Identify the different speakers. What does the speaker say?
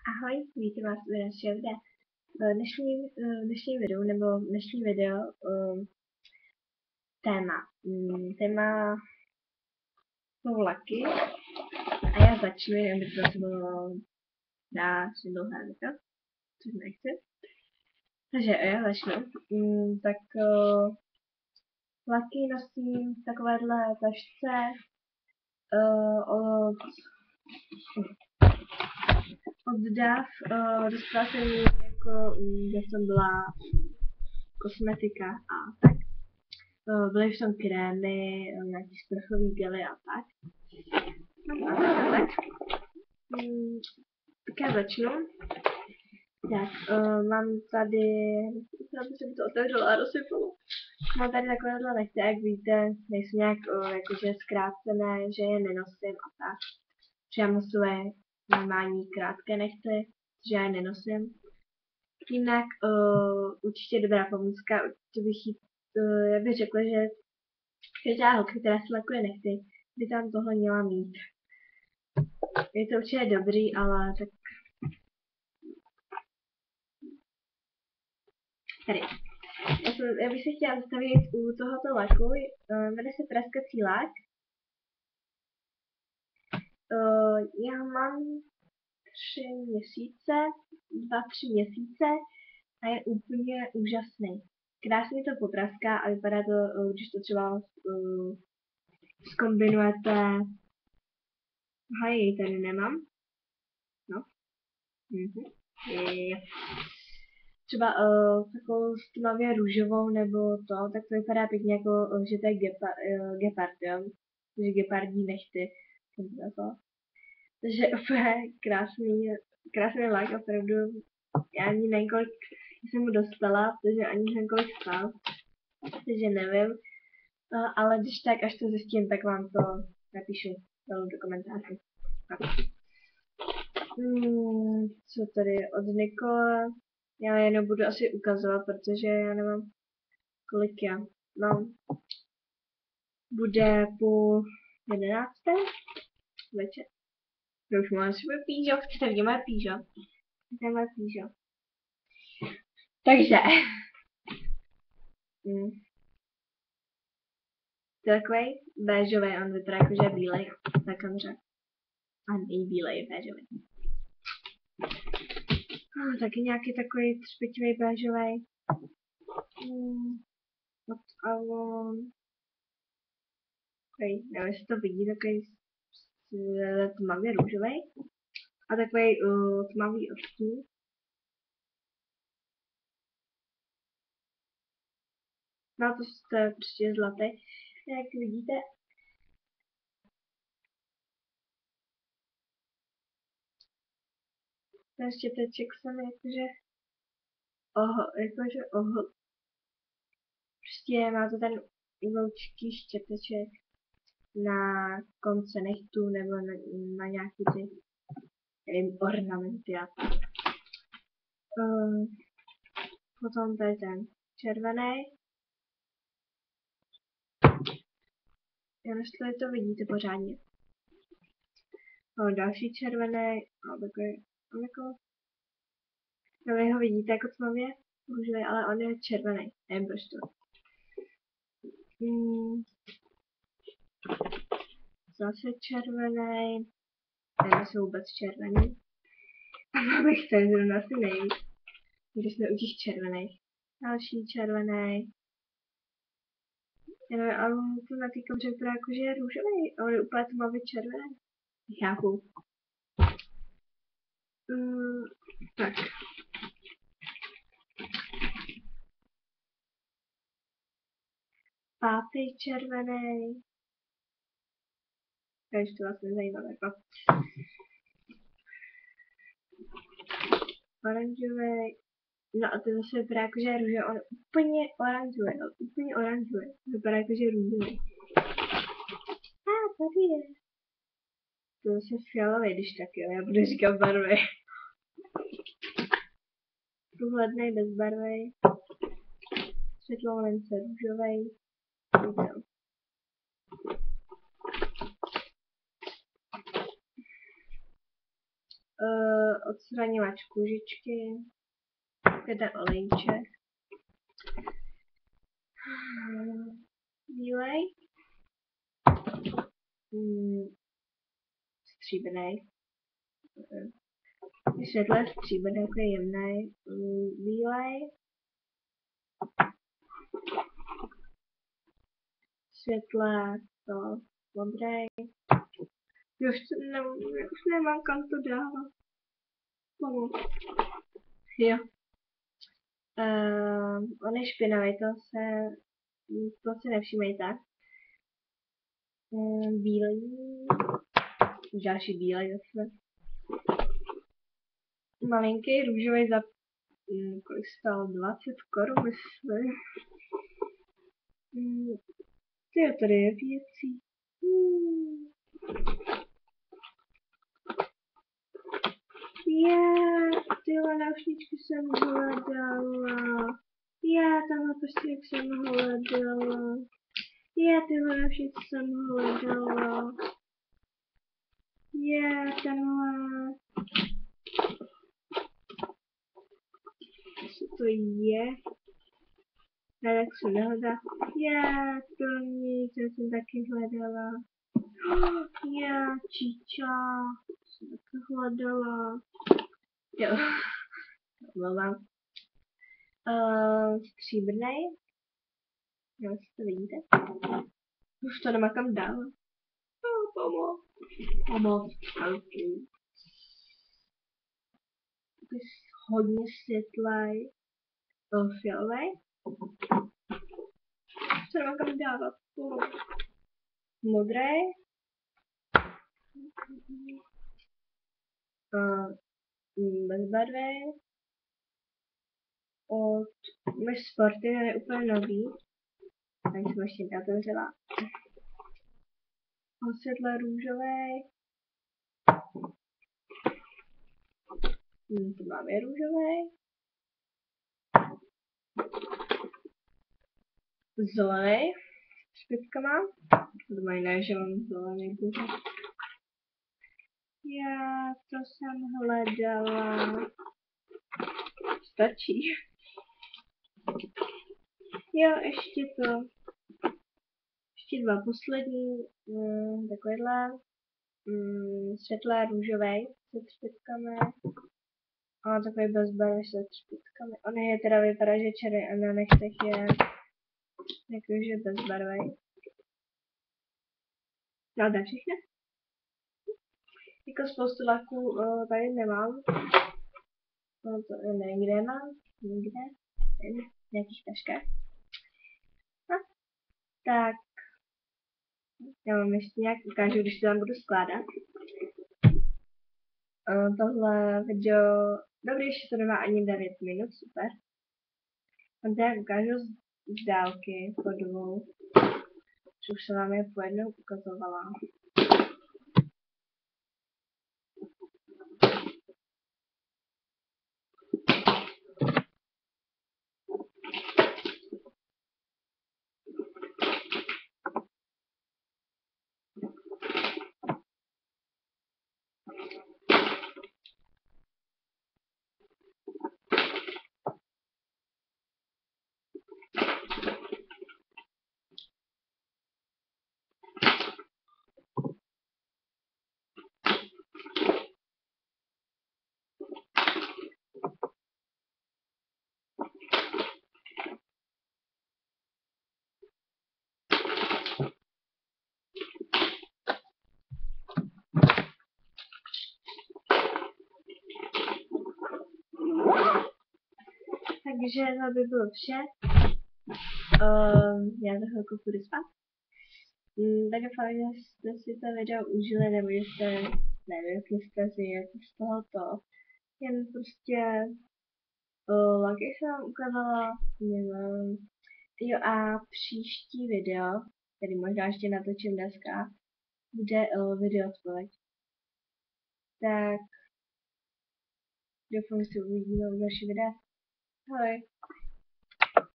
Speaker 1: Ahoj, vítám vás u dalšího videa. Dnešní videu, nebo dnešní video, téma jsou vlaky a já začnu, jen by to bylo si dlouhé video, což nechci. Takže já začnu. Vlaky nosím v takovéhle tašce od DAF. Dostala jsem ji jako, když jsem byla kosmetika a tak. Byly v tom krémy, nějaký sprchový gely a tak. Tak já začnu. Tak, mám tady, aby se mi to otevřelo a rozsypalo. Mám tady takovéhle nechty, jak víte, nejsou nějak jakože zkrácené, že je nenosím a tak. Že já mám své normální krátké nechty, že já je nenosím. Jinak určitě dobrá pomůcka, určitě bych jí, já bych řekla, že každá holka, která si lakuje nechty, by tam tohle měla mít. Je to určitě dobrý, ale tak tady. Já bych se chtěla zastavit u tohoto laku, jmenuje se praskací lak. Já mám 2-3 měsíce a je úplně úžasný. Krásně to popraská a vypadá to, když to třeba zkombinujete. Aha, jej tady nemám. No. Třeba takovou tmavě růžovou nebo to, tak to vypadá pěkně jako, že to je gepard, jo. Takže gepardí nechty. Takže úplně krásný lak, opravdu. Já ani nevím, kolik jsem mu dostala, protože ani nevím, kolik stál. Takže nevím. Ale když tak, až to zjistím, tak vám to napíšu do komentářů. Co tady od Nikola? Já jenom budu asi ukazovat, protože já nemám kolik já mám. Bude půl 11. večer. Já už mám své pížo, chcete vidět moje pížo? To je moje pížo. Takže. Takový béžový, on vypadá jako, že je bílej na kameře. A není bílej, je béžový. Taky nějaký takový třpitivý béžový. Od Avon. Okay, nevím, jestli to vidí, takový tmavě růžový. A takový tmavý odstín. No to je prostě zlatý. Jak vidíte, ten štěteček jsem jakože prostě má to ten loučký štěteček na konce nechtu nebo na nějaký ty ornamenty a tak. Potom tady ten červený. Já jestli to vidíte pořádně. Další červený, takový, vy ho vidíte jako tmavě růžový, ale on je červený. Nevím proč to. Zase červený. Nevím, jsou vůbec červený. A bych se zrovna asi nejvíc. Když jsme u těch červených. Další červený. Já nevím, ale to na té kameře vypadá jako, že je růžový, ale je úplně tmavě červený. Chápu. Tak. Pátý červený. Takže to vás nezajímá, jako. Oranžový. No a to zase vypadá jako, že je růžový. On úplně oranžový. Vypadá jako, že je růžový. Tady je. To zase fialový, když tak jo, já budu říkat barvy. Průhledný, bezbarvý. Světlovence růžový. odstraňovač kůžičky, je ten olejček, bílej, stříbrnej, světle stříbrný, takový jemnej, bílej, světle to modrej. Už nemám kam to dávat. Jo. On je špinavý, to si nevšímejte. Bílý. Další bílej zase. Malinký růžový za kolik stál? 20 korun, myslím. Tyjo, tady je věcí. Tyhle náušničky jsem hledala. Tamhle prostě jak jsem hledala. Tyhle náušničky jsem hledala. Tenhle. Co to je? Tak se nehledá. To nic, já jsem taky hledala. Čiča. Jsem taky hledala. Jo. Omlouvám. Stříbrnej. Jo, jestli to vidíte. Už to nemá kam dál. Pomoc. Okay. Hodně světlej. Fialovej. Co nemá kam dávat? Modrej. Bezbarvej. Od Mesh Sporty je úplně nový. Tady jsem ještě neotevřela. Světle růžovej. Tu máme růžovej. Zelený. S špitkama. To mají ne, že mám zelený buře. To jsem hledala. Stačí. Ještě dva poslední, takovýhle, světlé růžovej se třpitkami a takový bezbarvý se třpitkami. On je teda vypadá, že černý a na nechtech je jakože bezbarvej. No to je všechno. Jako spoustu laků tady nemám. To někde mám, někde, v nějakých taškách. Tak, já vám ještě nějak ukážu, když to tam budu skládat. Tohle video, dobrý, ještě to nemá ani 9 minut, super. Vám to ukážu z dálky po dvou, že už se vám je po jednou ukazovala. Takže to by bylo vše. Já za chvilku půjdu spát. Tak doufám, že jste si to video užili, nebo že jste, nevím, jestli jste si jako z tohoto jen prostě laky jsem vám ukázala, nevím. Jo a příští video, který možná ještě natočím dneska, bude video odpověď. Tak doufám, že se uvidíme v další videa. Ahoj.